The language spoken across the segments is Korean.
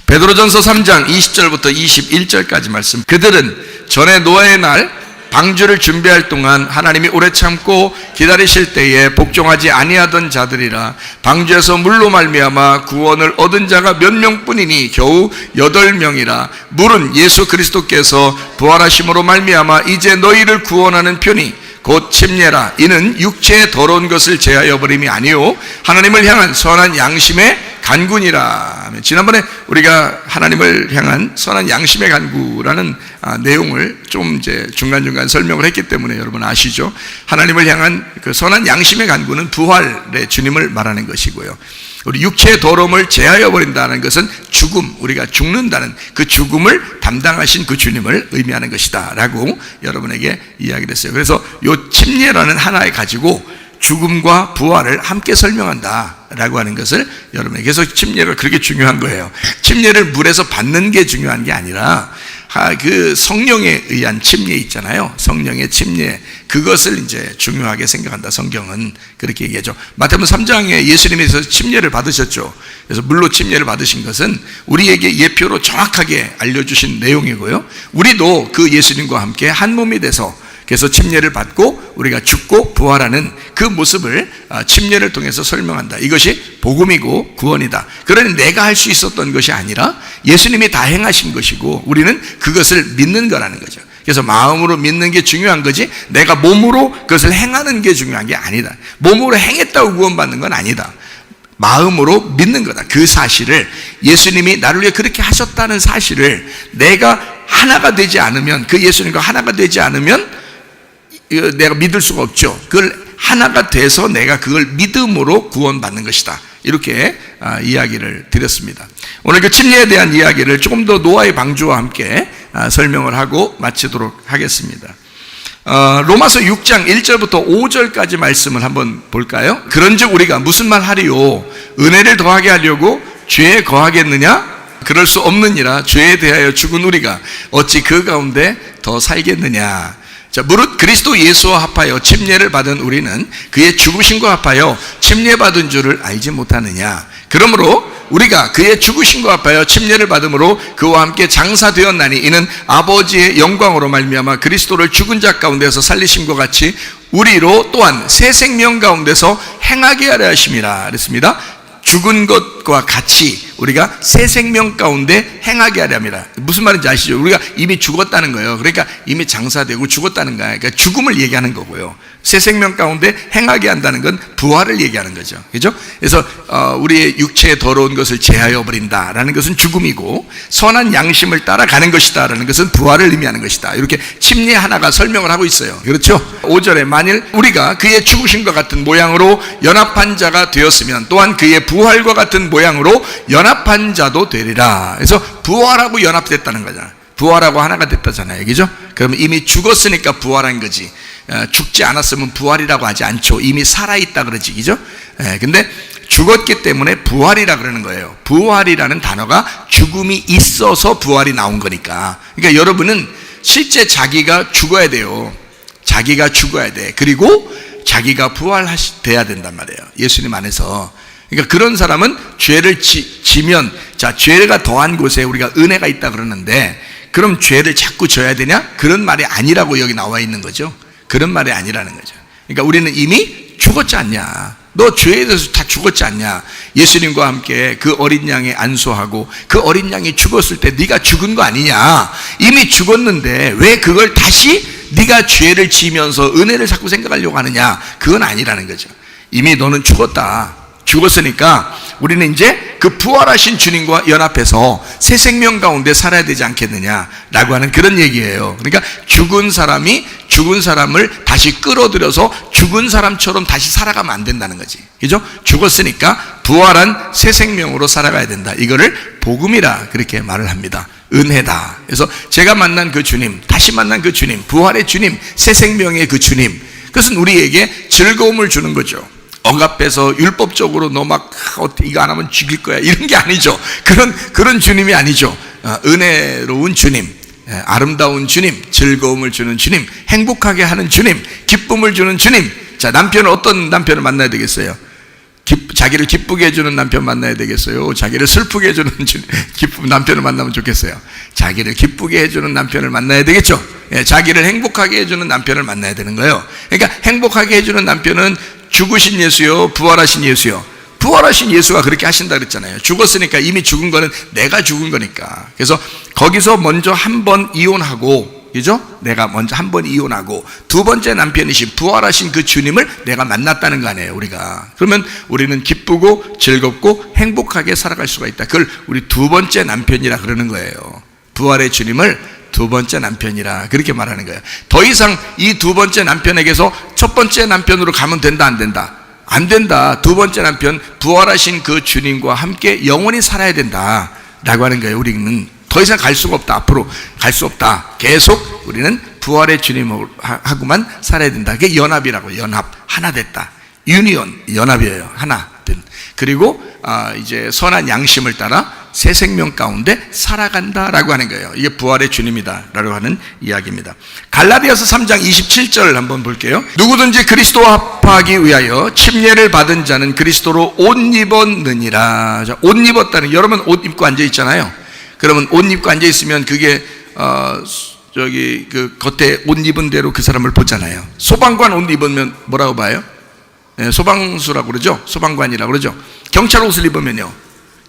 베드로전서 3장 20절부터 21절까지 말씀. 그들은 전에 노아의 날 방주를 준비할 동안 하나님이 오래 참고 기다리실 때에 복종하지 아니하던 자들이라. 방주에서 물로 말미암아 구원을 얻은 자가 몇 명뿐이니 겨우 8명이라. 물은 예수 그리스도께서 부활하심으로 말미암아 이제 너희를 구원하는 편이 곧 침례라. 이는 육체의 더러운 것을 제하여 버림이 아니요 하나님을 향한 선한 양심의 간구니라. 지난번에 우리가 하나님을 향한 선한 양심의 간구라는 내용을 좀 이제 중간중간 설명을 했기 때문에 여러분 아시죠? 하나님을 향한 그 선한 양심의 간구는 부활의 주님을 말하는 것이고요. 우리 육체의 더러움을 제하여 버린다는 것은 죽음, 우리가 죽는다는 그 죽음을 담당하신 그 주님을 의미하는 것이다 라고 여러분에게 이야기를 했어요. 그래서 요 침례라는 하나에 가지고 죽음과 부활을 함께 설명한다 라고 하는 것을 여러분에게, 그래서 침례가 그렇게 중요한 거예요. 침례를 물에서 받는 게 중요한 게 아니라 그 성령에 의한 침례 있잖아요. 성령의 침례, 그것을 이제 중요하게 생각한다. 성경은 그렇게 얘기하죠. 마태복음 3장에 예수님께서 침례를 받으셨죠. 그래서 물로 침례를 받으신 것은 우리에게 예표로 정확하게 알려주신 내용이고요. 우리도 그 예수님과 함께 한 몸이 돼서, 그래서 침례를 받고 우리가 죽고 부활하는 그 모습을 침례를 통해서 설명한다. 이것이 복음이고 구원이다. 그러니 내가 할 수 있었던 것이 아니라 예수님이 다 행하신 것이고 우리는 그것을 믿는 거라는 거죠. 그래서 마음으로 믿는 게 중요한 거지 내가 몸으로 그것을 행하는 게 중요한 게 아니다. 몸으로 행했다고 구원받는 건 아니다. 마음으로 믿는 거다. 그 사실을, 예수님이 나를 위해 그렇게 하셨다는 사실을 내가 하나가 되지 않으면, 그 예수님과 하나가 되지 않으면 내가 믿을 수가 없죠. 그걸 하나가 돼서 내가 그걸 믿음으로 구원받는 것이다. 이렇게 이야기를 드렸습니다. 오늘 그 침례에 대한 이야기를 조금 더 노아의 방주와 함께 설명을 하고 마치도록 하겠습니다. 로마서 6장 1절부터 5절까지 말씀을 한번 볼까요? 그런즉 우리가 무슨 말 하리요? 은혜를 더하게 하려고 죄에 거하겠느냐? 그럴 수 없느니라. 죄에 대하여 죽은 우리가 어찌 그 가운데 더 살겠느냐? 자, 무릇 그리스도 예수와 합하여 침례를 받은 우리는 그의 죽으심과 합하여 침례받은 줄을 알지 못하느냐? 그러므로 우리가 그의 죽으심과 합하여 침례를 받음으로 그와 함께 장사되었나니 이는 아버지의 영광으로 말미암아 그리스도를 죽은 자 가운데서 살리심과 같이 우리로 또한 새 생명 가운데서 행하게 하려 하심이라 그랬습니다. 죽은 것과 같이 우리가 새 생명 가운데 행하게 하려 합니다. 무슨 말인지 아시죠? 우리가 이미 죽었다는 거예요. 그러니까 이미 장사되고 죽었다는 거예요. 그러니까 죽음을 얘기하는 거고요. 새 생명 가운데 행하게 한다는 건 부활을 얘기하는 거죠. 그죠? 그래서 우리의 육체에 더러운 것을 제하여 버린다라는 것은 죽음이고, 선한 양심을 따라가는 것이다라는 것은 부활을 의미하는 것이다. 이렇게 침례 하나가 설명을 하고 있어요. 그렇죠? 5절에 만일 우리가 그의 죽으심과 같은 모양으로 연합한 자가 되었으면 또한 그의 부활과 같은 모양으로 연합한 자도 되리라. 그래서 부활하고 연합됐다는 거잖아요. 부활하고 하나가 됐다잖아요. 그죠? 그러면 이미 죽었으니까 부활한 거지. 죽지 않았으면 부활이라고 하지 않죠. 이미 살아있다 그러지. 그죠? 근데 죽었기 때문에 부활이라 그러는 거예요. 부활이라는 단어가 죽음이 있어서 부활이 나온 거니까. 그러니까 여러분은 실제 자기가 죽어야 돼요. 자기가 죽어야 돼. 그리고 자기가 부활돼야 된단 말이에요. 예수님 안에서. 그러니까 그런 사람은 죄를 지면, 자, 죄가 더한 곳에 우리가 은혜가 있다 그러는데, 그럼 죄를 자꾸 져야 되냐? 그런 말이 아니라고 여기 나와 있는 거죠. 그런 말이 아니라는 거죠. 그러니까 우리는 이미 죽었지 않냐? 너 죄에 대해서 다 죽었지 않냐? 예수님과 함께 그 어린 양에 안수하고 그 어린 양이 죽었을 때 네가 죽은 거 아니냐? 이미 죽었는데 왜 그걸 다시 네가 죄를 지면서 은혜를 자꾸 생각하려고 하느냐? 그건 아니라는 거죠. 이미 너는 죽었다. 죽었으니까 우리는 이제 그 부활하신 주님과 연합해서 새 생명 가운데 살아야 되지 않겠느냐라고 하는 그런 얘기예요. 그러니까 죽은 사람이 죽은 사람을 다시 끌어들여서 죽은 사람처럼 다시 살아가면 안 된다는 거지. 그죠? 죽었으니까 부활한 새 생명으로 살아가야 된다. 이거를 복음이라 그렇게 말을 합니다. 은혜다. 그래서 제가 만난 그 주님, 다시 만난 그 주님, 부활의 주님, 새 생명의 그 주님, 그것은 우리에게 즐거움을 주는 거죠. 억압해서 율법적으로 너 막 이거 안 하면 죽일 거야 이런 게 아니죠. 그런 주님이 아니죠. 은혜로운 주님, 아름다운 주님, 즐거움을 주는 주님, 행복하게 하는 주님, 기쁨을 주는 주님. 자, 남편은 어떤 남편을 만나야 되겠어요? 자기를 기쁘게 해주는 남편 만나야 되겠어요? 자기를 슬프게 해주는 남편을 만나면 좋겠어요? 자기를 기쁘게 해주는 남편을 만나야 되겠죠? 예, 자기를 행복하게 해주는 남편을 만나야 되는 거예요. 그러니까 행복하게 해주는 남편은 죽으신 예수요, 부활하신 예수요. 부활하신 예수가 그렇게 하신다 그랬잖아요. 죽었으니까, 이미 죽은 거는 내가 죽은 거니까. 그래서 거기서 먼저 한 번 이혼하고, 그죠? 내가 먼저 한 번 이혼하고 두 번째 남편이신 부활하신 그 주님을 내가 만났다는 거 아니에요, 우리가. 그러면 우리는 기쁘고 즐겁고 행복하게 살아갈 수가 있다. 그걸 우리 두 번째 남편이라 그러는 거예요. 부활의 주님을 두 번째 남편이라 그렇게 말하는 거예요. 더 이상 이 두 번째 남편에게서 첫 번째 남편으로 가면 된다, 안 된다? 안 된다. 두 번째 남편, 부활하신 그 주님과 함께 영원히 살아야 된다 라고 하는 거예요. 우리는 더 이상 갈 수가 없다. 앞으로 갈 수 없다. 계속 우리는 부활의 주님하고만 살아야 된다. 그게 연합이라고. 연합. 하나 됐다. 유니온. 연합이에요. 하나 된. 그리고 이제 선한 양심을 따라 새 생명 가운데 살아간다라고 하는 거예요. 이게 부활의 주님이다라고 하는 이야기입니다. 갈라디아서 3장 27절 한번 볼게요. 누구든지 그리스도와 합하기 위하여 침례를 받은 자는 그리스도로 옷 입었느니라. 자, 옷 입었다는, 여러분 옷 입고 앉아 있잖아요. 그러면 옷 입고 앉아 있으면 그게 그 겉에 옷 입은 대로 그 사람을 보잖아요. 소방관 옷 입으면 뭐라고 봐요? 네, 소방수라고 그러죠. 소방관이라고 그러죠. 경찰 옷을 입으면요,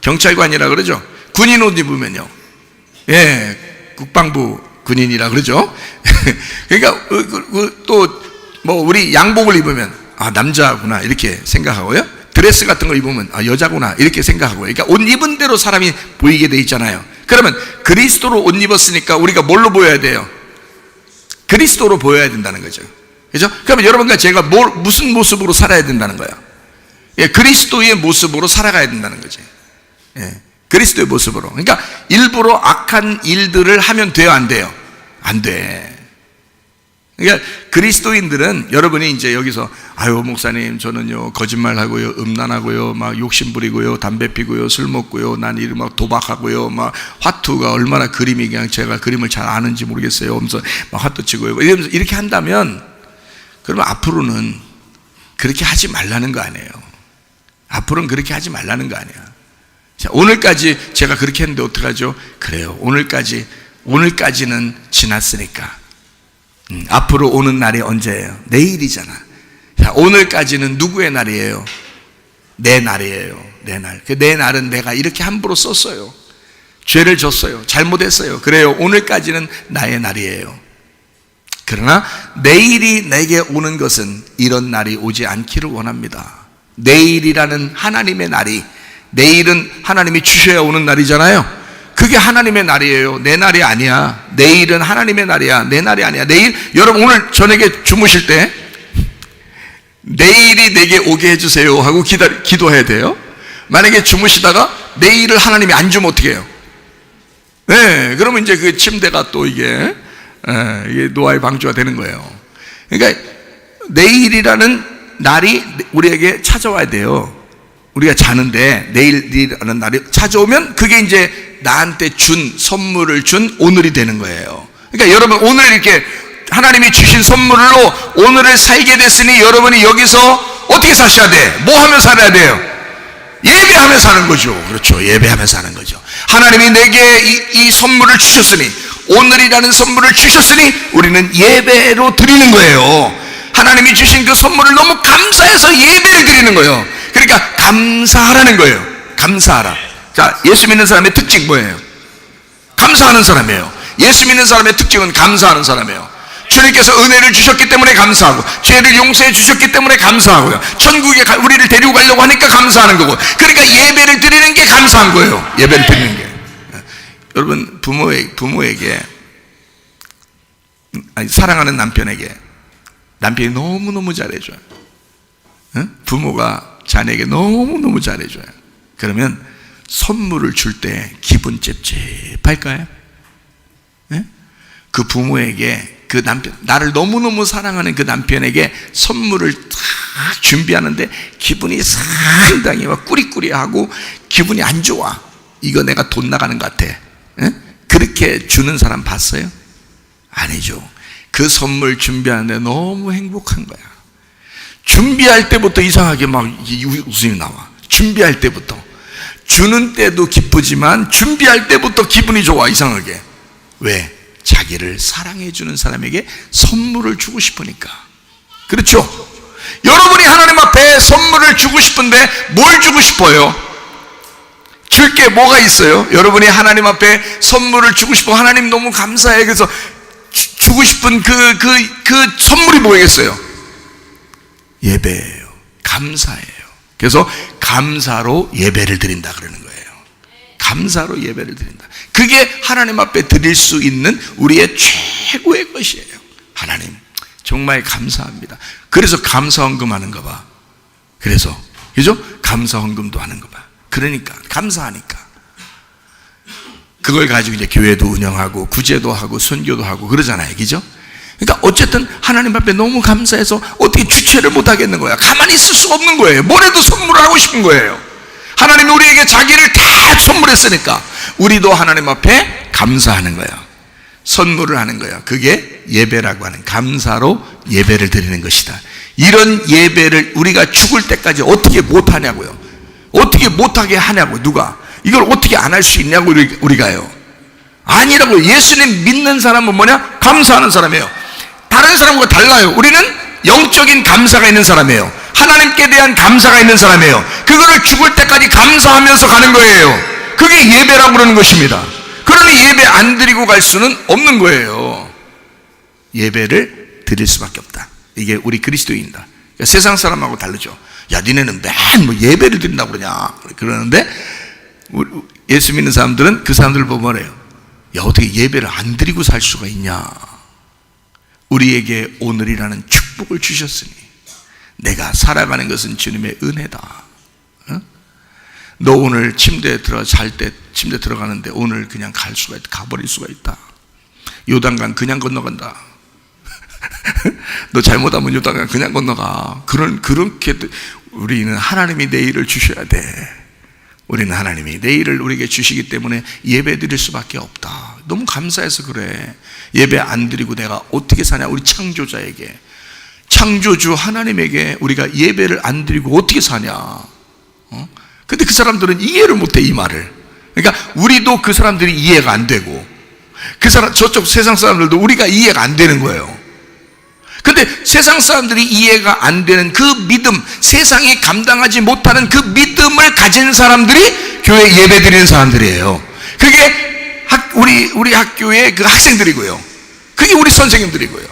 경찰관이라 그러죠. 군인 옷 입으면요, 예, 국방부 군인이라 그러죠. 그러니까 또 뭐 우리 양복을 입으면 남자구나 이렇게 생각하고요. 드레스 같은 거 입으면 여자구나 이렇게 생각하고요. 그러니까 옷 입은 대로 사람이 보이게 돼 있잖아요. 그러면 그리스도로 옷 입었으니까 우리가 뭘로 보여야 돼요? 그리스도로 보여야 된다는 거죠. 그죠? 그러면 여러분과 제가 무슨 모습으로 살아야 된다는 거예요? 예, 그리스도의 모습으로 살아가야 된다는 거죠. 예, 그리스도의 모습으로. 그러니까 일부러 악한 일들을 하면 돼요, 안 돼요? 안 돼. 그러니까 그리스도인들은, 여러분이 이제 여기서 아유 목사님 저는요 거짓말하고요, 음란하고요, 막 욕심 부리고요, 담배 피고요, 술 먹고요, 난 이런 막 도박하고요, 막 화투가 얼마나 그림이, 그냥 제가 그림을 잘 아는지 모르겠어요. 하면서 막 화투 치고요, 이러면서 이렇게 한다면, 그러면 앞으로는 그렇게 하지 말라는 거 아니에요. 앞으로는 그렇게 하지 말라는 거 아니야. 자, 오늘까지 제가 그렇게 했는데 어떡하죠? 그래요. 오늘까지는 지났으니까. 앞으로 오는 날이 언제예요? 내일이잖아. 자, 오늘까지는 누구의 날이에요? 내 날이에요. 내 날. 내 날은 내가 이렇게 함부로 썼어요. 죄를 졌어요. 잘못했어요. 그래요. 오늘까지는 나의 날이에요. 그러나 내일이 내게 오는 것은 이런 날이 오지 않기를 원합니다. 내일이라는 하나님의 날이, 내일은 하나님이 주셔야 오는 날이잖아요. 그게 하나님의 날이에요. 내 날이 아니야. 내일은 하나님의 날이야. 내 날이 아니야. 내일, 여러분 오늘 저녁에 주무실 때 내일이 내게 오게 해주세요 하고 기도해야 돼요. 만약에 주무시다가 내일을 하나님이 안 주면 어떻게 해요? 네, 그러면 이제 그 침대가 또 이게 노아의 방주가 되는 거예요. 그러니까 내일이라는 날이 우리에게 찾아와야 돼요. 우리가 자는데 내일이라는 날이 찾아오면 그게 이제 나한테 선물을 준 오늘이 되는 거예요. 그러니까 여러분 오늘 이렇게 하나님이 주신 선물로 오늘을 살게 됐으니 여러분이 여기서 어떻게 사셔야 돼? 뭐 하며 살아야 돼요? 예배하며 사는 거죠. 그렇죠. 예배하며 사는 거죠. 하나님이 내게 이 선물을 주셨으니, 오늘이라는 선물을 주셨으니 우리는 예배로 드리는 거예요. 하나님이 주신 그 선물을 너무 감사해서 예배를 드리는 거예요. 그러니까 감사하라는 거예요. 감사하라. 자, 예수 믿는 사람의 특징 뭐예요? 감사하는 사람이에요. 예수 믿는 사람의 특징은 감사하는 사람이에요. 주님께서 은혜를 주셨기 때문에 감사하고, 죄를 용서해 주셨기 때문에 감사하고요, 천국에 우리를 데리고 가려고 하니까 감사하는 거고, 그러니까 예배를 드리는 게 감사한 거예요. 예배를 드리는 게. 여러분 부모에게, 사랑하는 남편에게 남편이 너무너무 잘해줘요. 부모가 자녀에게 너무너무 잘해줘요. 그러면 선물을 줄 때 기분 찝찝할까요? 그 부모에게, 그 남편, 나를 너무너무 사랑하는 그 남편에게 선물을 딱 준비하는데 기분이 상당히 막 꾸리꾸리하고 기분이 안 좋아. 이거 내가 돈 나가는 것 같아. 그렇게 주는 사람 봤어요? 아니죠. 그 선물 준비하는데 너무 행복한 거야. 준비할 때부터 이상하게 막 웃음이 나와. 준비할 때부터. 주는 때도 기쁘지만 준비할 때부터 기분이 좋아, 이상하게. 왜? 자기를 사랑해주는 사람에게 선물을 주고 싶으니까. 그렇죠? 여러분이 하나님 앞에 선물을 주고 싶은데 뭘 주고 싶어요? 줄 게 뭐가 있어요? 여러분이 하나님 앞에 선물을 주고 싶어. 하나님 너무 감사해. 그래서 주고 싶은 그 선물이 뭐겠어요? 예배예요. 감사예요. 그래서 감사로 예배를 드린다 그러는 거예요. 감사로 예배를 드린다. 그게 하나님 앞에 드릴 수 있는 우리의 최고의 것이에요. 하나님 정말 감사합니다. 그래서 감사헌금 하는가 봐. 그래서 그죠? 감사헌금도 하는가 봐. 그러니까 감사하니까 그걸 가지고 이제 교회도 운영하고 구제도 하고 선교도 하고 그러잖아요. 그죠? 그러니까 어쨌든 하나님 앞에 너무 감사해서 어떻게 주체를 못 하겠는 거야. 가만히 있을 수가 없는 거예요. 뭐래도 선물을 하고 싶은 거예요. 하나님이 우리에게 자기를 다 선물했으니까 우리도 하나님 앞에 감사하는 거야. 선물을 하는 거야. 그게 예배라고 하는, 감사로 예배를 드리는 것이다. 이런 예배를 우리가 죽을 때까지 어떻게 못하냐고요. 어떻게 못하게 하냐고. 누가 이걸 어떻게 안 할 수 있냐고. 우리가요. 아니라고. 예수님 믿는 사람은 뭐냐? 감사하는 사람이에요. 다른 사람과 달라요. 우리는 영적인 감사가 있는 사람이에요. 하나님께 대한 감사가 있는 사람이에요. 그거를 죽을 때까지 감사하면서 가는 거예요. 그게 예배라고 그러는 것입니다. 그러니 예배 안 드리고 갈 수는 없는 거예요. 예배를 드릴 수밖에 없다. 이게 우리 그리스도인이다. 그러니까 세상 사람하고 다르죠. 야, 니네는 맨 뭐 예배를 드린다고 그러냐 그러는데, 예수 믿는 사람들은 그 사람들을 보면 뭐래요? 야, 어떻게 예배를 안 드리고 살 수가 있냐. 우리에게 오늘이라는 축복을 주셨으니 내가 살아가는 것은 주님의 은혜다. 어? 너 오늘 침대에 잘 때 침대 들어가는데 오늘 그냥 갈 수가 있다. 가버릴 수가 있다. 요단강 그냥 건너간다. 너 잘못하면 요단강 그냥 건너가. 그렇게 우리는 하나님이 내일을 주셔야 돼. 우리는 하나님이 내일을 우리에게 주시기 때문에 예배 드릴 수밖에 없다. 너무 감사해서 그래. 예배 안 드리고 내가 어떻게 사냐. 우리 창조자에게, 창조주 하나님에게 우리가 예배를 안 드리고 어떻게 사냐. 근데 그 사람들은 이해를 못해, 이 말을. 그러니까 우리도 그 사람들이 이해가 안 되고, 저쪽 세상 사람들도 우리가 이해가 안 되는 거예요. 근데 세상 사람들이 이해가 안 되는 그 믿음, 세상이 감당하지 못하는 그 믿음을 가진 사람들이 교회 예배 드리는 사람들이에요. 그게 우리 학교의 그 학생들이고요. 그게 우리 선생님들이고요.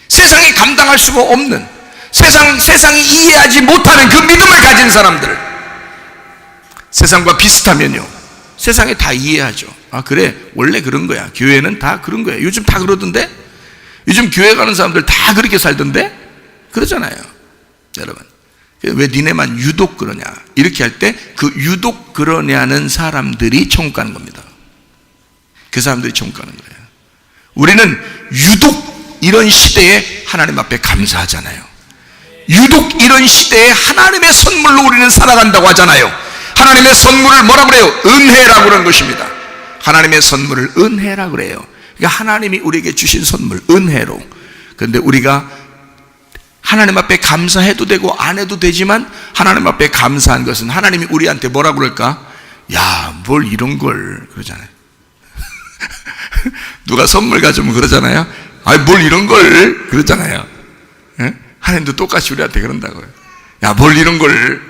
세상이 감당할 수가 없는, 세상이 이해하지 못하는 그 믿음을 가진 사람들. 세상과 비슷하면요, 세상이 다 이해하죠. 아, 그래, 원래 그런 거야. 교회는 다 그런 거야. 요즘 다 그러던데? 요즘 교회 가는 사람들 다 그렇게 살던데? 그러잖아요. 여러분, 왜 니네만 유독 그러냐, 이렇게 할 때 그 유독 그러냐는 사람들이 천국 가는 겁니다. 그 사람들이 천국 가는 거예요. 우리는 유독 이런 시대에 하나님 앞에 감사하잖아요. 유독 이런 시대에 하나님의 선물로 우리는 살아간다고 하잖아요. 하나님의 선물을 뭐라 그래요? 은혜라고 그러는 것입니다. 하나님의 선물을 은혜라고 그래요. 그러니까 하나님이 우리에게 주신 선물, 은혜로. 그런데 우리가 하나님 앞에 감사해도 되고 안 해도 되지만, 하나님 앞에 감사한 것은 하나님이 우리한테 뭐라 그럴까? 야, 뭘 이런 걸, 그러잖아요. 누가 선물 가져오면 그러잖아요. 아, 뭘 이런 걸, 그러잖아요. 예? 하나님도 똑같이 우리한테 그런다고요. 야, 뭘 이런 걸,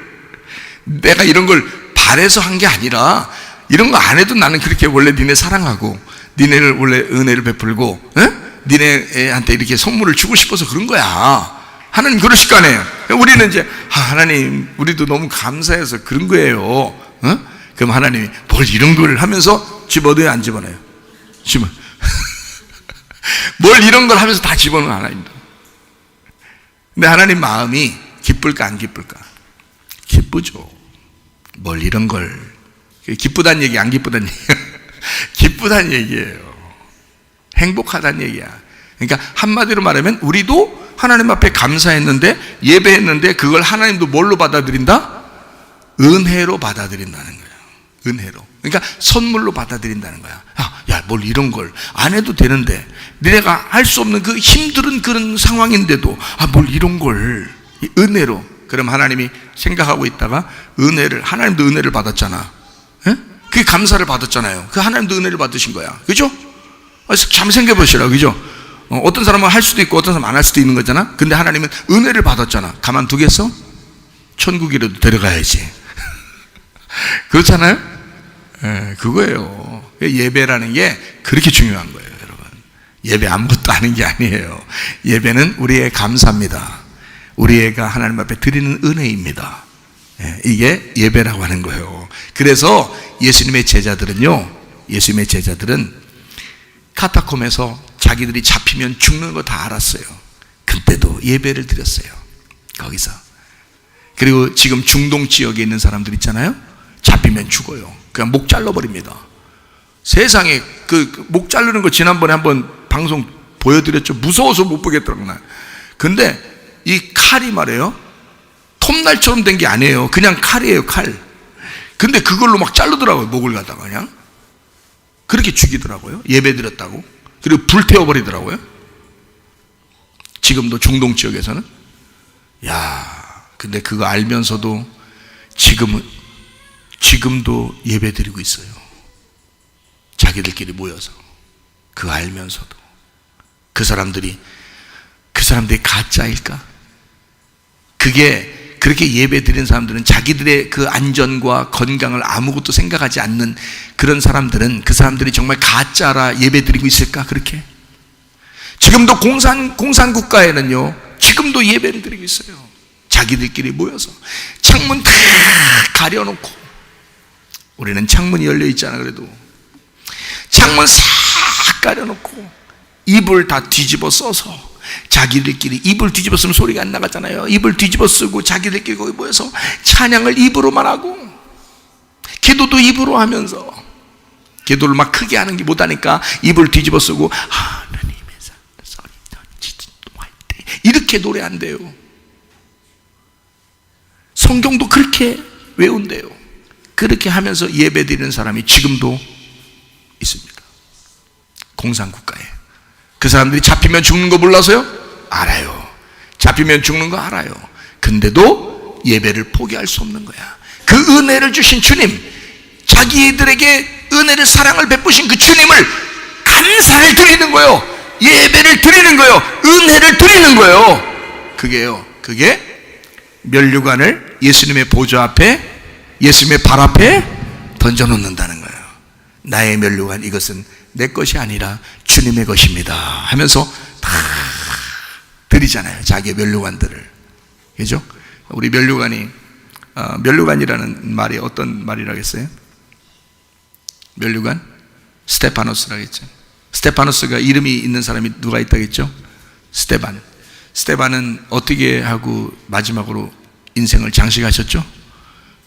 내가 이런 걸 바래서 한 게 아니라, 이런 거 안 해도 나는 그렇게 원래 니네 사랑하고, 니네를 원래 은혜를 베풀고, 니네한테 이렇게 선물을 주고 싶어서 그런 거야. 하나님 그러실 거 아니에요. 우리는 이제, 하나님, 우리도 너무 감사해서 그런 거예요. 그럼 하나님이 뭘 이런 걸 하면서 집어넣어요, 안 집어넣어요? 뭘 이런 걸 하면서 다 집어넣어, 하나님도. 근데 하나님 마음이 기쁠까, 안 기쁠까? 기쁘죠. 뭘 이런 걸. 기쁘다는 얘기, 안 기쁘다는 얘기. 기쁘다는 얘기예요. 행복하다는 얘기야. 그러니까 한마디로 말하면 우리도 하나님 앞에 감사했는데, 예배했는데, 그걸 하나님도 뭘로 받아들인다? 은혜로 받아들인다는 거예요. 은혜로. 그러니까 선물로 받아들인다는 거야. 야, 뭘 이런 걸 안 해도 되는데, 니네가 할 수 없는 그 힘든 그런 상황인데도, 뭘 이런 걸, 이 은혜로. 그럼 하나님이 생각하고 있다가 하나님도 은혜를 받았잖아. 예? 그게 감사를 받았잖아요. 그 하나님도 은혜를 받으신 거야. 그죠? 잘 생각해 보시라. 그죠? 어떤 사람은 할 수도 있고 어떤 사람은 안 할 수도 있는 거잖아. 근데 하나님은 은혜를 받았잖아. 가만두겠어? 천국이라도 데려가야지. 그렇잖아요? 예, 그거예요. 예배라는 게 그렇게 중요한 거예요, 여러분. 예배 아무것도 아닌 게 아니에요. 예배는 우리의 감사입니다. 우리가 하나님 앞에 드리는 은혜입니다. 예, 이게 예배라고 하는 거예요. 그래서 예수님의 제자들은 카타콤에서 자기들이 잡히면 죽는 거 다 알았어요. 그때도 예배를 드렸어요, 거기서. 그리고 지금 중동 지역에 있는 사람들 있잖아요. 잡히면 죽어요. 그냥 목 잘라버립니다. 세상에 그 목 자르는 거 지난번에 한번 방송 보여드렸죠. 무서워서 못 보겠더라고요. 근데 이 칼이 말이에요, 톱날처럼 된 게 아니에요. 그냥 칼이에요, 칼. 근데 그걸로 막 자르더라고요, 목을 갖다가. 그냥 그렇게 죽이더라고요. 예배 드렸다고. 그리고 불태워버리더라고요. 지금도 중동 지역에서는. 근데 그거 알면서도 지금도 예배 드리고 있어요. 자기들끼리 모여서. 그거 알면서도. 그 사람들이 가짜일까? 그렇게 예배 드리는 사람들은 자기들의 그 안전과 건강을 아무것도 생각하지 않는 그런 사람들은, 그 사람들이 정말 가짜라 예배 드리고 있을까? 그렇게. 지금도 공산국가에는요, 지금도 예배를 드리고 있어요. 자기들끼리 모여서 창문 다 가려놓고. 우리는 창문이 열려 있잖아. 그래도 창문 싹 가려놓고 이불 다 뒤집어 써서 자기들끼리, 이불 뒤집어 쓰면 소리가 안 나가잖아요. 이불 뒤집어 쓰고 자기들끼리 거기 모여서 찬양을 입으로만 하고, 기도도 입으로 하면서, 기도를 막 크게 하는 게 못하니까 이불 뒤집어 쓰고 하나님의 소리 이렇게 노래한대요. 성경도 그렇게 외운대요. 그렇게 하면서 예배 드리는 사람이 지금도 있습니다. 공산국가에. 그 사람들이 잡히면 죽는 거 몰라서요? 알아요. 잡히면 죽는 거 알아요. 근데도 예배를 포기할 수 없는 거야. 그 은혜를 주신 주님, 자기들에게 은혜를, 사랑을 베푸신 그 주님을 감사를 드리는 거예요. 예배를 드리는 거예요. 은혜를 드리는 거예요. 그게 면류관을 예수님의 보좌 앞에, 예수님의 발 앞에 던져놓는다는 거예요. 나의 면류관, 이것은 내 것이 아니라 주님의 것입니다 하면서 다 드리잖아요, 자기의 면류관들을. 그죠? 우리 면류관이, 면류관이라는 말이 어떤 말이라겠어요? 면류관? 스테파노스라겠죠. 스테파노스가 이름이 있는 사람이 누가 있다겠죠? 스테반은 어떻게 하고 마지막으로 인생을 장식하셨죠?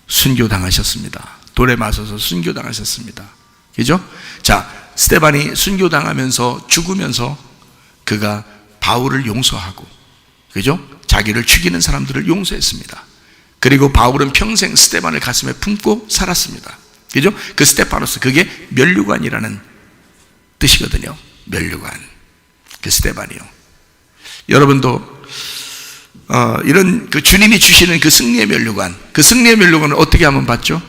순교당하셨습니다. 돌에 맞아서 순교당하셨습니다. 그죠? 자, 스테반이 순교당하면서 죽으면서 그가 바울을 용서하고, 그죠? 자기를 죽이는 사람들을 용서했습니다. 그리고 바울은 평생 스테반을 가슴에 품고 살았습니다. 그죠? 그 스테파노스, 그게 면류관이라는 뜻이거든요. 면류관. 그 스테반이요. 여러분도 이런 그 주님이 주시는 그 승리의 면류관, 그 승리의 면류관을 어떻게 하면 받죠?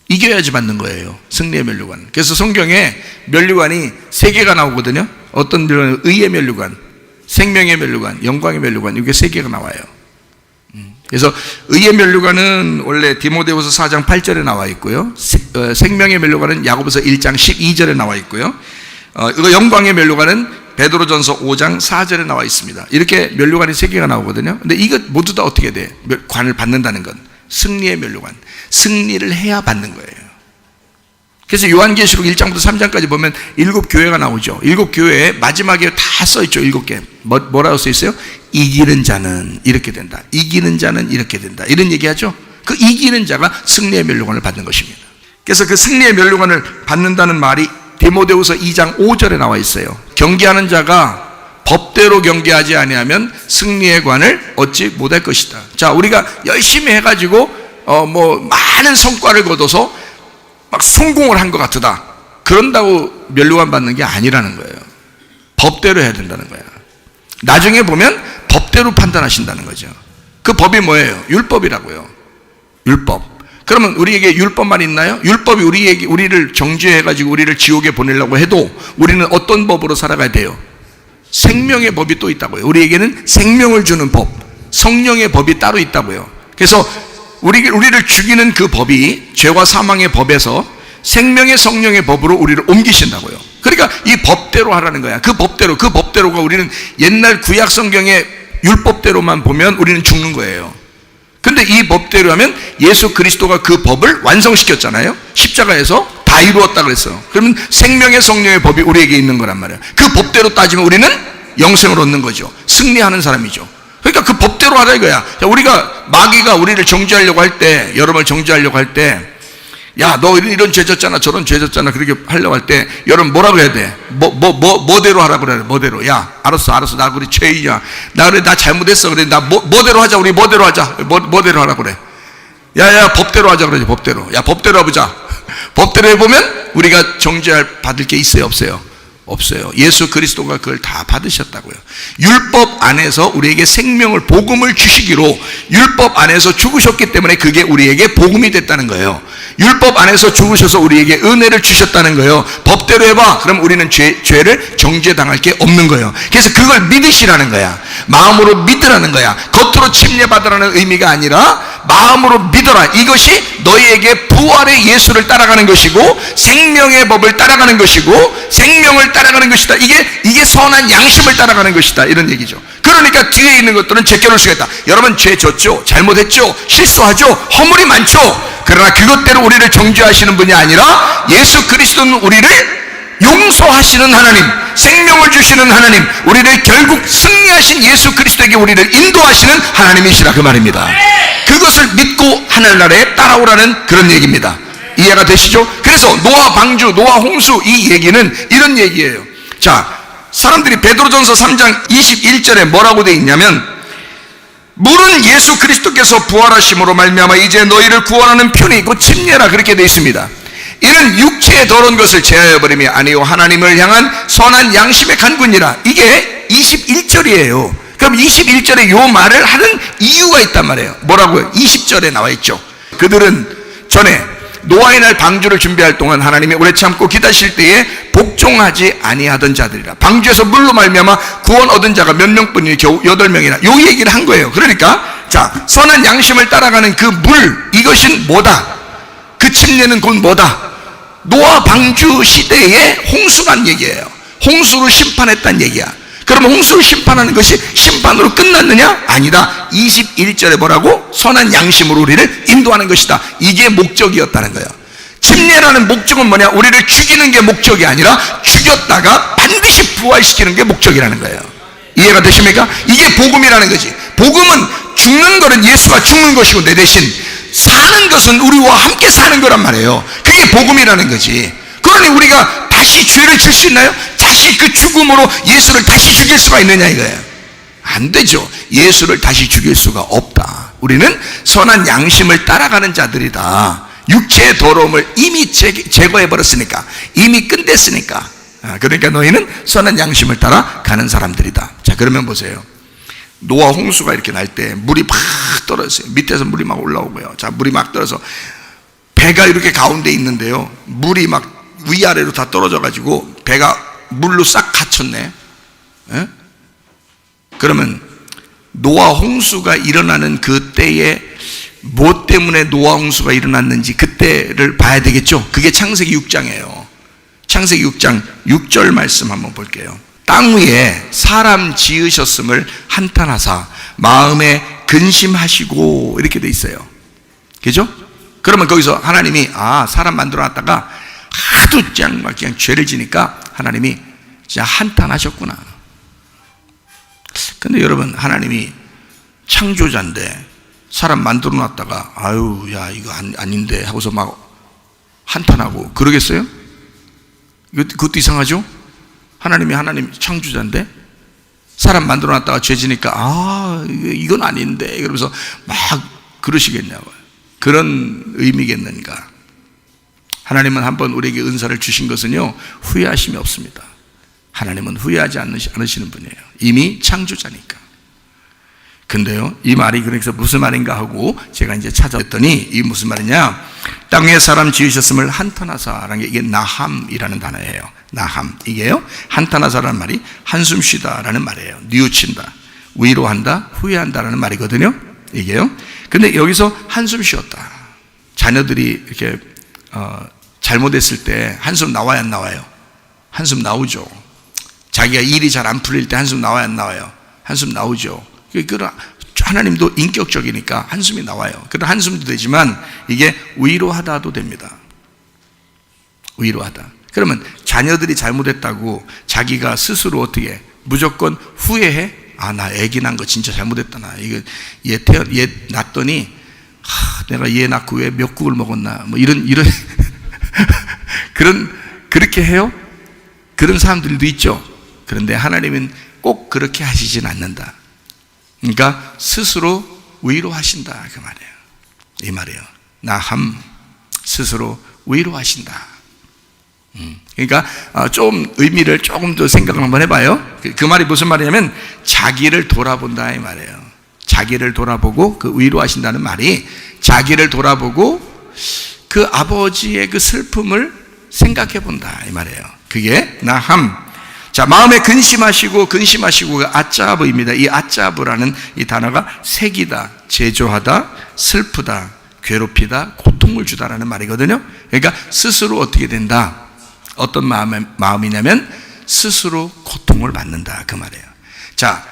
이겨야지 받는 거예요, 승리의 면류관. 그래서 성경에 면류관이 3개가 나오거든요. 어떤 면류관? 의의 면류관, 생명의 면류관, 영광의 면류관, 이게 3개가 나와요. 그래서 의의 면류관은 원래 디모데후서 4장 8절에 나와 있고요. 생명의 면류관은 야고보서 1장 12절에 나와 있고요. 이거 영광의 면류관은 베드로전서 5장 4절에 나와 있습니다. 이렇게 면류관이 3개가 나오거든요. 근데 이것 모두 다 어떻게 돼? 관을 받는다는 건 승리의 면류관, 승리를 해야 받는 거예요. 그래서 요한계시록 1장부터 3장까지 보면 7교회가 나오죠. 7교회에 마지막에 다 써있죠. 7개. 뭐라고 써있어요? 이기는 자는 이렇게 된다, 이기는 자는 이렇게 된다, 이런 얘기하죠. 그 이기는 자가 승리의 면류관을 받는 것입니다. 그래서 그 승리의 면류관을 받는다는 말이 디모데후서 2장 5절에 나와 있어요. 경계하는 자가 법대로 경계하지 아니하면 승리의 관을 얻지 못할 것이다. 자, 우리가 열심히 해가지고 많은 성과를 거둬서 막 성공을 한 것 같다, 그런다고 면류관 받는 게 아니라는 거예요. 법대로 해야 된다는 거예요. 나중에 보면 법대로 판단하신다는 거죠. 그 법이 뭐예요? 율법이라고요. 율법. 그러면 우리에게 율법만 있나요? 율법이 우리를 정죄해가지고 우리를 지옥에 보내려고 해도 우리는 어떤 법으로 살아가야 돼요? 생명의 법이 또 있다고요. 우리에게는 생명을 주는 법, 성령의 법이 따로 있다고요. 그래서 우리를 죽이는 그 법이 죄와 사망의 법에서 생명의 성령의 법으로 우리를 옮기신다고요. 그러니까 이 법대로 하라는 거야. 그 법대로가 우리는 옛날 구약 성경의 율법대로만 보면 우리는 죽는 거예요. 근데 이 법대로 하면 예수 그리스도가 그 법을 완성시켰잖아요. 십자가에서 다 이루었다 그랬어요. 그러면 생명의 성령의 법이 우리에게 있는 거란 말이에요. 그 법대로 따지면 우리는 영생을 얻는 거죠. 승리하는 사람이죠. 그러니까 그 법대로 하라 이거야. 우리가 마귀가 우리를 정죄하려고 할 때, 여러분을 정죄하려고 할 때, 야, 너 이런 죄 졌잖아, 저런 죄 졌잖아, 그렇게 하려고 할 때, 여러분 뭐라고 해야 돼? 뭐대로 하라고 그래, 뭐대로. 야, 알았어, 나 그래, 죄인이야. 나 잘못했어. 그래, 나 뭐대로 하자, 우리 뭐대로 하자. 뭐대로 하라고 그래. 야, 법대로 하자, 그러지, 법대로. 야, 법대로 해보자. 법대로 해보면 우리가 받을 게 있어요, 없어요? 없어요. 예수 그리스도가 그걸 다 받으셨다고요. 율법 안에서 우리에게 생명을, 복음을 주시기로 율법 안에서 죽으셨기 때문에 그게 우리에게 복음이 됐다는 거예요. 율법 안에서 죽으셔서 우리에게 은혜를 주셨다는 거예요. 법대로 해봐. 그럼 우리는 죄를 정죄당할 게 없는 거예요. 그래서 그걸 믿으시라는 거야. 마음으로 믿으라는 거야. 겉으로 침례받으라는 의미가 아니라 마음으로 믿어라. 이것이 너희에게 부활의 예수를 따라가는 것이고 생명의 법을 따라가는 것이고 생명을 따라가는 것이다. 이게 선한 양심을 따라가는 것이다. 이런 얘기죠. 그러니까 뒤에 있는 것들은 제껴놓을 수가 있다. 여러분 죄 졌죠? 잘못했죠? 실수하죠? 허물이 많죠? 그러나 그것대로 우리를 정죄하시는 분이 아니라 예수 그리스도는 우리를 용서하시는 하나님, 생명을 주시는 하나님, 우리를 결국 승리하신 예수 그리스도에게 우리를 인도하시는 하나님이시라 그 말입니다. 그것을 믿고 하늘나라에 따라오라는 그런 얘기입니다. 이해가 되시죠? 그래서 노아 방주, 노아 홍수 이 얘기는 이런 얘기예요. 자, 사람들이 베드로전서 3장 21절에 뭐라고 되어 있냐면 물은 예수 그리스도께서 부활하심으로 말미암아 이제 너희를 구원하는 편이 있고 침례라 그렇게 되어 있습니다. 이는 육체의 더러운 것을 제하여 버림이 아니요 하나님을 향한 선한 양심의 간구니라. 이게 21절이에요. 그럼 21절에 요 말을 하는 이유가 있단 말이에요. 뭐라고요? 20절에 나와 있죠. 그들은 전에 노아의 날 방주를 준비할 동안 하나님이 오래 참고 기다리실 때에 복종하지 아니하던 자들이라. 방주에서 물로 말미암아 구원 얻은 자가 몇 명뿐이니 겨우 8명이나. 요 얘기를 한 거예요. 그러니까 자, 선한 양심을 따라가는 그 물, 이것은 뭐다? 그 침례는 곧 뭐다? 노아 방주 시대의 홍수란 얘기예요. 홍수로 심판했단 얘기야. 그러면 홍수를 심판하는 것이 심판으로 끝났느냐? 아니다. 21절에 뭐라고? 선한 양심으로 우리를 인도하는 것이다. 이게 목적이었다는 거예요. 침례라는 목적은 뭐냐? 우리를 죽이는 게 목적이 아니라 죽였다가 반드시 부활시키는 게 목적이라는 거예요. 이해가 되십니까? 이게 복음이라는 거지. 복음은 죽는 거는 예수가 죽는 것이고 내 대신 사는 것은 우리와 함께 사는 거란 말이에요. 그게 복음이라는 거지. 그러니 우리가 다시 죄를 질 수 있나요? 다시 그 죽음으로 예수를 다시 죽일 수가 있느냐 이거예요. 안 되죠. 예수를 다시 죽일 수가 없다. 우리는 선한 양심을 따라가는 자들이다. 육체의 더러움을 이미 제거해버렸으니까, 이미 끝냈으니까. 그러니까 너희는 선한 양심을 따라 가는 사람들이다. 자, 그러면 보세요. 노아 홍수가 이렇게 날 때 물이 막 떨어졌어요. 밑에서 물이 막 올라오고요. 자, 물이 막 떨어져서 배가 이렇게 가운데 있는데요. 물이 막 위아래로 다 떨어져 가지고 배가 물로 싹 갇혔네. 에? 그러면 노아 홍수가 일어나는 그때에 뭐 때문에 노아 홍수가 일어났는지 그때를 봐야 되겠죠. 그게 창세기 6장이에요. 창세기 6장 6절 말씀 한번 볼게요. 땅 위에 사람 지으셨음을 한탄하사 마음에 근심하시고 이렇게 돼 있어요. 그죠? 그러면 거기서 하나님이 사람 만들어 놨다가 하도 그냥 죄를 지니까 하나님이 진짜 한탄하셨구나. 근데 여러분, 하나님이 창조자인데 사람 만들어 놨다가 아유 야 이거 아닌데 하고서 막 한탄하고 그러겠어요? 그것도 이상하죠? 하나님 창조자인데 사람 만들어 놨다가 죄 지니까 이건 아닌데 그러면서 막 그러시겠냐고요. 그런 의미겠는가? 하나님은 한번 우리에게 은사를 주신 것은요 후회하심이 없습니다. 하나님은 후회하지 않으시는 분이에요. 이미 창조자니까. 근데요, 이 말이 그래서 무슨 말인가 하고 제가 이제 찾아봤더니 이게 무슨 말이냐? 땅에 사람 지으셨음을 한탄하사라는 게 이게 나함이라는 단어예요. 나함. 이게요, 한탄하사라는 말이 한숨 쉬다라는 말이에요. 뉘우친다, 위로한다, 후회한다라는 말이거든요. 이게요. 근데 여기서 한숨 쉬었다. 자녀들이 이렇게 잘못했을 때 한숨 나와야 안 나와요? 한숨 나오죠. 자기가 일이 잘 안 풀릴 때 한숨 나와야 안 나와요? 한숨 나오죠. 하나님도 인격적이니까 한숨이 나와요. 그런 한숨도 되지만 이게 위로하다도 됩니다. 위로하다. 그러면 자녀들이 잘못했다고 자기가 스스로 어떻게 무조건 후회해? 아, 나 애기 낳은 거 진짜 잘못했다. 나 이거 얘 낳았더니 내가 얘 낳고 왜 미역국을 먹었나? 뭐 이런 그렇게 해요? 그런 사람들도 있죠. 그런데 하나님은 꼭 그렇게 하시진 않는다. 그러니까 스스로 위로하신다 그 말이에요. 이 말이에요. 나함, 스스로 위로하신다. 그러니까 좀 의미를 조금 더 생각을 한번 해봐요. 그 말이 무슨 말이냐면 자기를 돌아본다 이 말이에요. 자기를 돌아보고 그 위로하신다는 말이 자기를 돌아보고 그 아버지의 그 슬픔을 생각해 본다 이 말이에요. 그게 나함. 자, 마음에 근심하시고 아짜브입니다. 이 아짜브라는 이 단어가 색이다, 제조하다, 슬프다, 괴롭히다, 고통을 주다라는 말이거든요. 그러니까 스스로 어떻게 된다? 어떤 마음이냐면 스스로 고통을 받는다 그 말이에요. 자,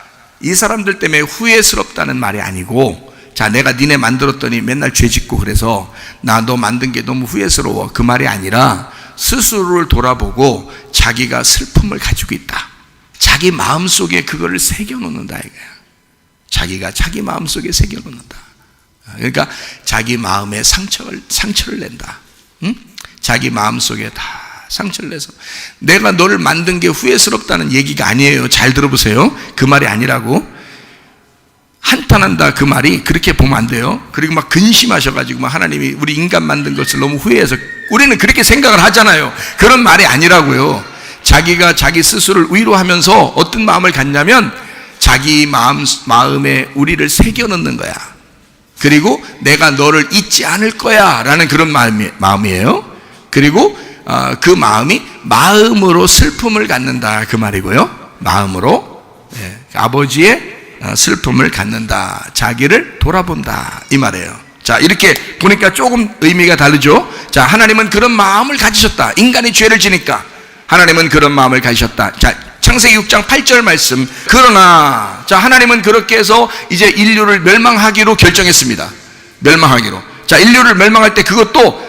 이 사람들 때문에 후회스럽다는 말이 아니고, 자, 내가 니네 만들었더니 맨날 죄 짓고 그래서 나 너 만든 게 너무 후회스러워 그 말이 아니라 스스로를 돌아보고 자기가 슬픔을 가지고 있다. 자기 마음속에 그거를 새겨놓는다 이거야. 자기가 자기 마음속에 새겨놓는다. 그러니까 자기 마음에 상처를 낸다. 응? 자기 마음속에 다 상처를 내서 내가 너를 만든 게 후회스럽다는 얘기가 아니에요. 잘 들어보세요. 그 말이 아니라고. 한탄한다 그 말이 그렇게 보면 안 돼요. 그리고 막 근심하셔가지고 막 하나님이 우리 인간 만든 것을 너무 후회해서 우리는 그렇게 생각을 하잖아요. 그런 말이 아니라고요. 자기가 자기 스스로를 위로하면서 어떤 마음을 갖냐면 자기 마음에 우리를 새겨넣는 거야. 그리고 내가 너를 잊지 않을 거야 라는 그런 마음이에요. 그리고 그 마음이 마음으로 슬픔을 갖는다 그 말이고요. 마음으로 아버지의 슬픔을 갖는다, 자기를 돌아본다 이 말이에요. 자, 이렇게 보니까 조금 의미가 다르죠. 자, 하나님은 그런 마음을 가지셨다. 인간이 죄를 지니까 하나님은 그런 마음을 가지셨다. 자, 창세기 6장 8절 말씀. 그러나 자, 하나님은 그렇게 해서 이제 인류를 멸망하기로 결정했습니다. 멸망하기로. 자, 인류를 멸망할 때 그것도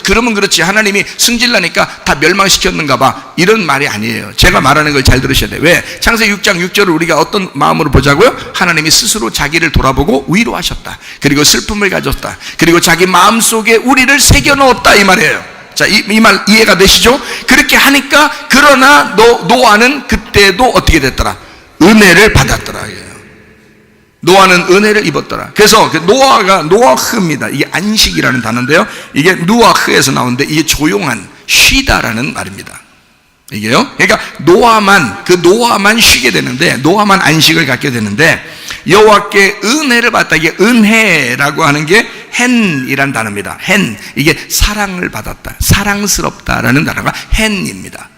그러면 그렇지 하나님이 승질나니까 다 멸망시켰는가 봐 이런 말이 아니에요. 제가 말하는 걸 잘 들으셔야 돼요. 왜? 창세기 6장 6절을 우리가 어떤 마음으로 보자고요? 하나님이 스스로 자기를 돌아보고 위로하셨다. 그리고 슬픔을 가졌다. 그리고 자기 마음속에 우리를 새겨넣었다 이 말이에요. 자, 이 말 이해가 되시죠? 그렇게 하니까 그러나 노아는 그때도 어떻게 됐더라? 은혜를 받았더라. 노아는 은혜를 입었더라. 그래서 노아흐입니다. 이게 안식이라는 단어인데요. 이게 누아흐에서 나오는데 이게 조용한, 쉬다라는 말입니다. 이게요. 그러니까 노아만 쉬게 되는데, 노아만 안식을 갖게 되는데, 여호와께 은혜를 받다. 이게 은혜라고 하는 게 헨이라는 단어입니다. 헨. 이게 사랑을 받았다. 사랑스럽다라는 단어가 헨입니다.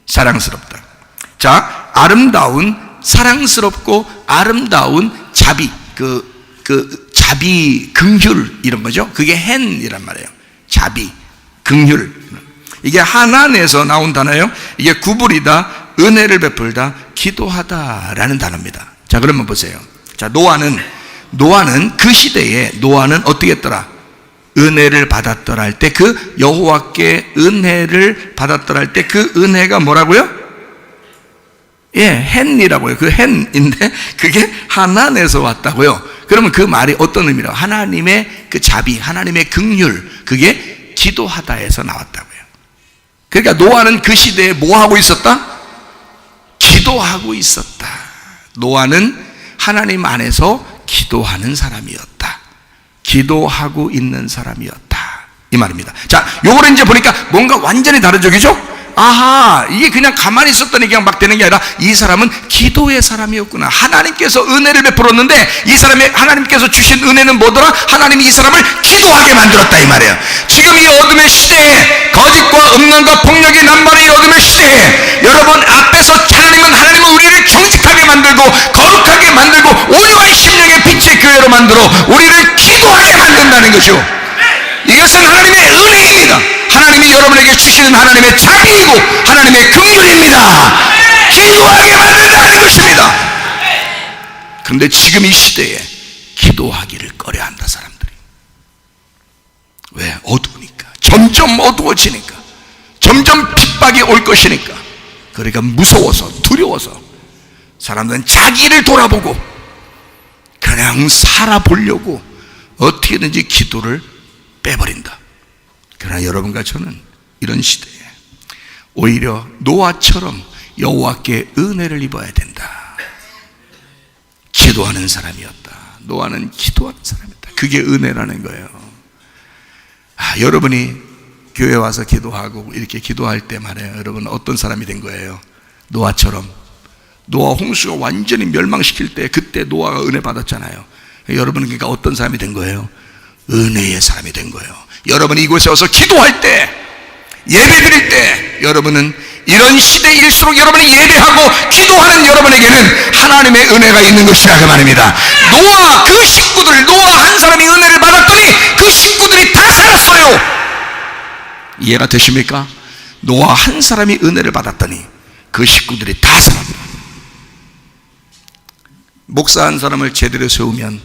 사랑스럽다. 자, 사랑스럽고 아름다운 자비, 자비, 긍휼 이런 거죠. 그게 헨이란 말이에요. 자비, 긍휼. 이게 하나님에서 나온 단어예요. 이게 구불이다, 은혜를 베풀다, 기도하다라는 단어입니다. 자, 그러면 보세요. 자, 노아는 그 시대에 노아는 어떻게 했더라? 은혜를 받았더라 할 때 그 여호와께 은혜를 받았더라 할 때 그 은혜가 뭐라고요? 헨이라고요. 그 헨인데 그게 하나님에서 왔다고요. 그러면 그 말이 어떤 의미로? 하나님의 그 자비, 하나님의 긍휼, 그게 기도하다에서 나왔다고요. 그러니까 노아는 그 시대에 뭐 하고 있었다? 기도하고 있었다. 노아는 하나님 안에서 기도하는 사람이었다. 기도하고 있는 사람이었다. 이 말입니다. 자, 요거를 이제 보니까 뭔가 완전히 다르죠, 그죠? 아하, 이게 그냥 가만히 있었더니 그냥 막 되는 게 아니라 이 사람은 기도의 사람이었구나. 하나님께서 은혜를 베풀었는데 이 사람이 하나님께서 주신 은혜는 뭐더라? 하나님이 이 사람을 기도하게 만들었다 이 말이에요. 지금 이 어둠의 시대에, 거짓과 음란과 폭력이 남발의 이 어둠의 시대에 여러분 앞에서 하나님은 우리를 정직하게 만들고 거룩하게 만들고 오유한 심령의 빛의 교회로 만들어 우리를 기도하게 만든다는 것이요, 이것은 하나님의 은혜입니다. 하나님이 여러분에게 주시는 하나님의 자비이고 하나님의 긍휼입니다. 기도하게 만든다는 것입니다. 그런데 지금 이 시대에 기도하기를 꺼려한다 사람들이. 왜? 어두우니까. 점점 어두워지니까. 점점 핍박이 올 것이니까. 그러니까 무서워서, 두려워서 사람들은 자기를 돌아보고 그냥 살아보려고 어떻게든지 기도를 빼버린다. 그러나 여러분과 저는 이런 시대에 오히려 노아처럼 여호와께 은혜를 입어야 된다. 기도하는 사람이었다. 노아는 기도하는 사람이었다. 그게 은혜라는 거예요. 여러분이 교회 와서 기도하고 이렇게 기도할 때 말이에요, 여러분 어떤 사람이 된 거예요? 노아처럼. 노아 홍수가 완전히 멸망시킬 때 그때 노아가 은혜 받았잖아요. 여러분은 그러니까 어떤 사람이 된 거예요? 은혜의 사람이 된 거예요. 여러분이 이곳에 와서 기도할 때, 예배 드릴 때, 여러분은 이런 시대일수록 여러분이 예배하고 기도하는 여러분에게는 하나님의 은혜가 있는 것이라 그 말입니다. 노아 그 식구들, 노아 한 사람이 은혜를 받았더니 그 식구들이 다 살았어요. 이해가 되십니까? 노아 한 사람이 은혜를 받았더니 그 식구들이 다 살았다. 목사 한 사람을 제대로 세우면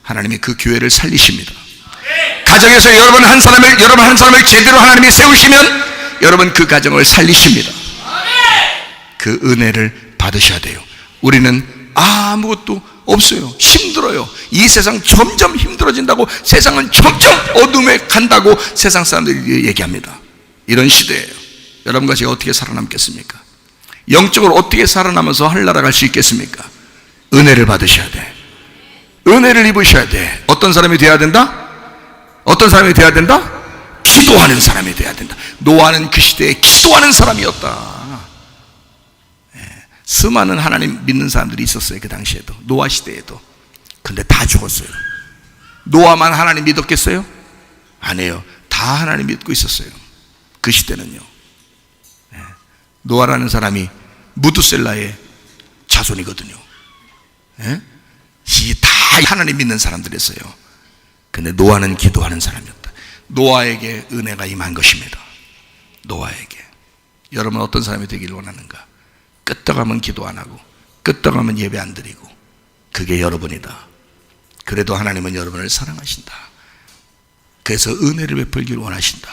하나님이 그 교회를 살리십니다. 가정에서 여러분 한 사람을 제대로 하나님이 세우시면 여러분 그 가정을 살리십니다. 그 은혜를 받으셔야 돼요. 우리는 아무것도 없어요. 힘들어요. 이 세상 점점 힘들어진다고, 세상은 점점 어둠에 간다고 세상 사람들이 얘기합니다. 이런 시대예요. 여러분과 제가 어떻게 살아남겠습니까? 영적으로 어떻게 살아남아서 하늘나라 갈 수 있겠습니까? 은혜를 받으셔야 돼. 은혜를 입으셔야 돼. 어떤 사람이 돼야 된다? 어떤 사람이 돼야 된다? 기도하는 사람이 돼야 된다. 노아는 그 시대에 기도하는 사람이었다. 수많은 하나님 믿는 사람들이 있었어요. 그 당시에도, 노아 시대에도. 근데 다 죽었어요. 노아만 하나님 믿었겠어요? 아니에요. 다 하나님 믿고 있었어요. 그 시대는요. 노아라는 사람이 무드셀라의 자손이거든요. 다 하나님 믿는 사람들이었어요. 근데 노아는 기도하는 사람이었다. 노아에게 은혜가 임한 것입니다. 노아에게. 여러분 어떤 사람이 되기를 원하는가? 끄떡하면 기도 안 하고 끄떡하면 예배 안 드리고, 그게 여러분이다. 그래도 하나님은 여러분을 사랑하신다. 그래서 은혜를 베풀기를 원하신다.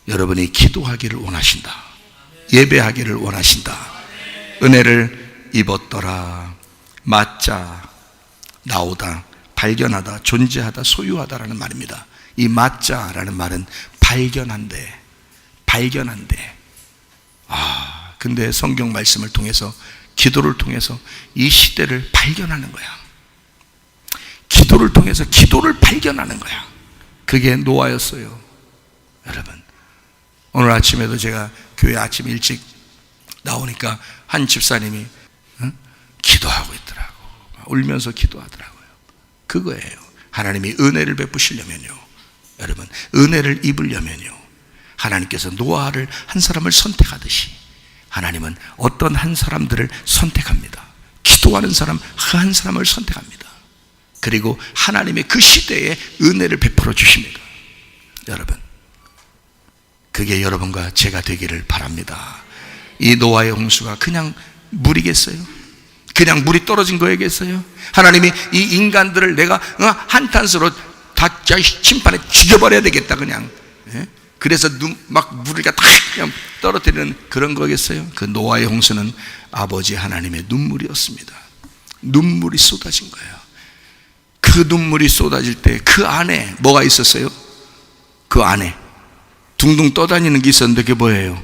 여러분이 기도하기를 원하신다. 예배하기를 원하신다. 은혜를 입었더라. 맞자, 나오다, 발견하다, 존재하다, 소유하다라는 말입니다. 이 맞자라는 말은 발견한대. 근데 성경 말씀을 통해서, 기도를 통해서 이 시대를 발견하는 거야. 기도를 통해서 기도를 발견하는 거야. 그게 노아였어요. 여러분, 오늘 아침에도 제가 교회 아침 일찍 나오니까 한 집사님이 기도하고 있더라고. 울면서 기도하더라고요. 그거예요. 하나님이 은혜를 베푸시려면요, 여러분, 은혜를 입으려면요, 하나님께서 노아를 한 사람을 선택하듯이 하나님은 어떤 한 사람들을 선택합니다. 기도하는 사람 한 사람을 선택합니다. 그리고 하나님의 그 시대에 은혜를 베풀어 주십니다. 여러분, 그게 여러분과 제가 되기를 바랍니다. 이 노아의 홍수가 그냥 물이겠어요? 그냥 물이 떨어진 거겠어요? 하나님이 이 인간들을 내가 한탄스로 다 심판에 죽여버려야 되겠다 그냥, 그래서 막 물을 다 그냥 떨어뜨리는 그런 거겠어요? 그 노아의 홍수는 아버지 하나님의 눈물이었습니다. 눈물이 쏟아진 거예요. 그 눈물이 쏟아질 때 그 안에 뭐가 있었어요? 그 안에 둥둥 떠다니는 게 있었는데 그게 뭐예요?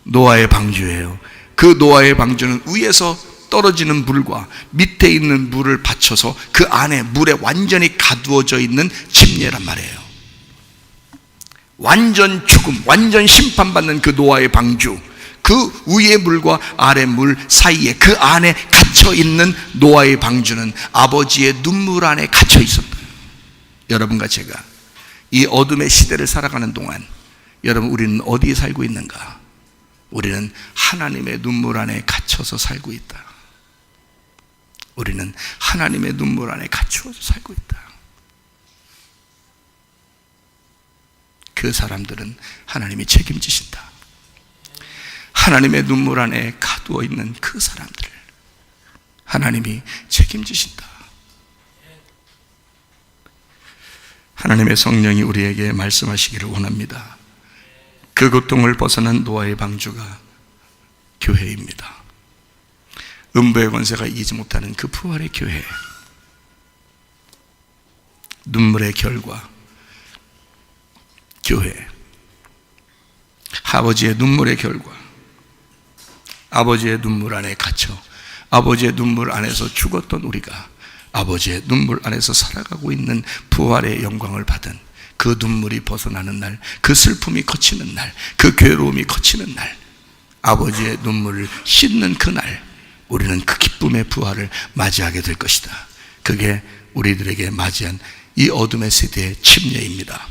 노아의 방주예요. 그 노아의 방주는 위에서 떨어지는 물과 밑에 있는 물을 받쳐서 그 안에 물에 완전히 가두어져 있는 침례란 말이에요. 완전 죽음, 완전 심판받는 그 노아의 방주, 그 위의 물과 아래 물 사이에 그 안에 갇혀있는 노아의 방주는 아버지의 눈물 안에 갇혀 있었다. 여러분과 제가 이 어둠의 시대를 살아가는 동안 여러분, 우리는 어디에 살고 있는가? 우리는 하나님의 눈물 안에 갇혀서 살고 있다. 우리는 하나님의 눈물 안에 갇혀서 살고 있다. 그 사람들은 하나님이 책임지신다. 하나님의 눈물 안에 가두어 있는 그 사람들을 하나님이 책임지신다. 하나님의 성령이 우리에게 말씀하시기를 원합니다. 그 고통을 벗어난 노아의 방주가 교회입니다. 음부의 권세가 이기지 못하는 그 부활의 교회, 눈물의 결과 교회, 아버지의 눈물의 결과, 아버지의 눈물 안에 갇혀 아버지의 눈물 안에서 죽었던 우리가 아버지의 눈물 안에서 살아가고 있는 부활의 영광을 받은 그 눈물이 벗어나는 날, 그 슬픔이 거치는 날, 그 괴로움이 거치는 날, 아버지의 눈물을 씻는 그날, 우리는 그 기쁨의 부활을 맞이하게 될 것이다. 그게 우리들에게 맞이한 이 어둠의 세대의 침례입니다.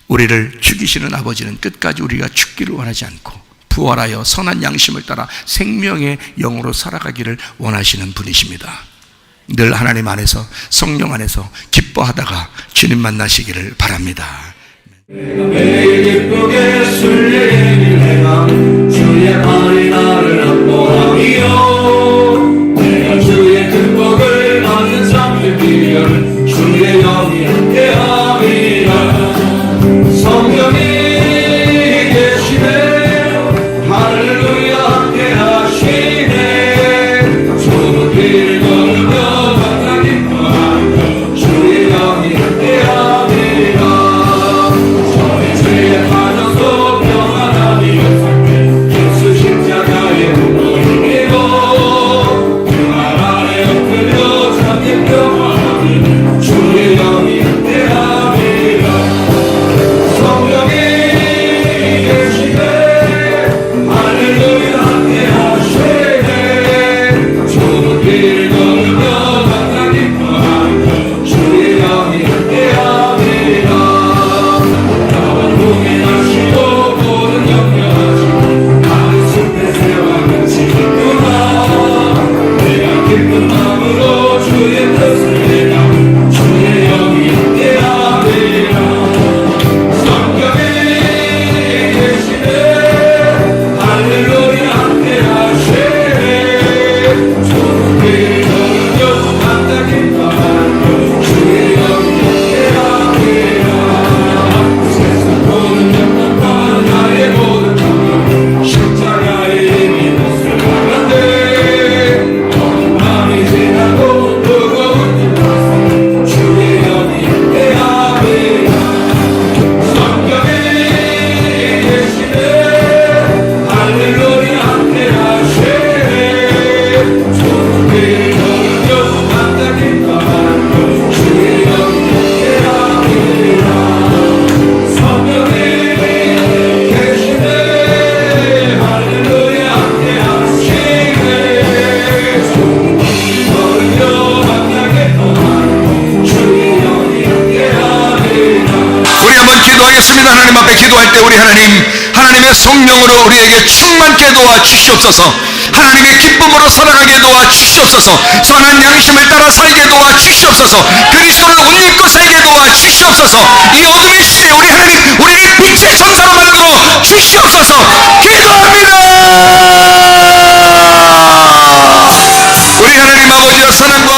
우리를 죽이시는 아버지는 끝까지 우리가 죽기를 원하지 않고 부활하여 선한 양심을 따라 생명의 영으로 살아가기를 원하시는 분이십니다. 늘 하나님 안에서, 성령 안에서 기뻐하다가 주님 만나시기를 바랍니다. 매일 기쁘게 순례 행위해가 주의 팔이 나를 안보하며 내가 주의 큰 복을 받는 삶의 비결 주의 영이 함께함이라. 성령이 계시네 할렐루야 함께하시네. 좁은 길을 걸으며 만나 기뻐하며 주의 영이 함께함이라. 죄에 빠져서 평안함이 없었네. 예수 십자가의 몸을 이기고 그 말 아래 엎드려 참된 평안함이 주의 영이 함께함이라. 성령이 계시네 할렐루야 함께하시네. 좁은 길을 걸으며 만나 기뻐하며 주의 영이 함께함이라. 고민하시고 모든 염려하시고 나는 숲의 새와 같이 기쁘나 내가 기쁜 마음으로 주의 뜻을 내가 주의 영이 함께하리라. 성령이 계시네 할렐루야 함께하시네. 좁은 길을 걸으며 만나 기뻐하며 주의 영이 함께하리라. 세상 모든 영광과 나의 모든 감격 십자가의 힘이 몫을 받았네. 어둠 밤이 지나고 무거운 힘에서 주의 영이 함께하리라. 성령이 계시네 할렐루야 함께하시네. 좁은 길을 걸으며 만나 기뻐하며 주의 영이 함께하리라. 성령이 계시네 할렐루야 함께하시네. 좁은 길을 걸으며 만나 기뻐하며 주의 영이 함께하리라. 우리 한번 기도하겠습니다. 하나님 앞에 기도할 때 우리 하나님의 성령으로 우리에게 충만케 도와 주시옵소서. 하나님의 기쁨으로 살아가게 도와 주시옵소서. 선한 양심을 따라 살게 도와 주시옵소서. 그리스도를 옷 입고 살게 도와 주시옵소서. 이 어둠의 시대에 우리 하나님, 우리를 빛의 천사로 만들어 주시옵소서. 기도합니다. 우리 하나님 아버지여, 사랑과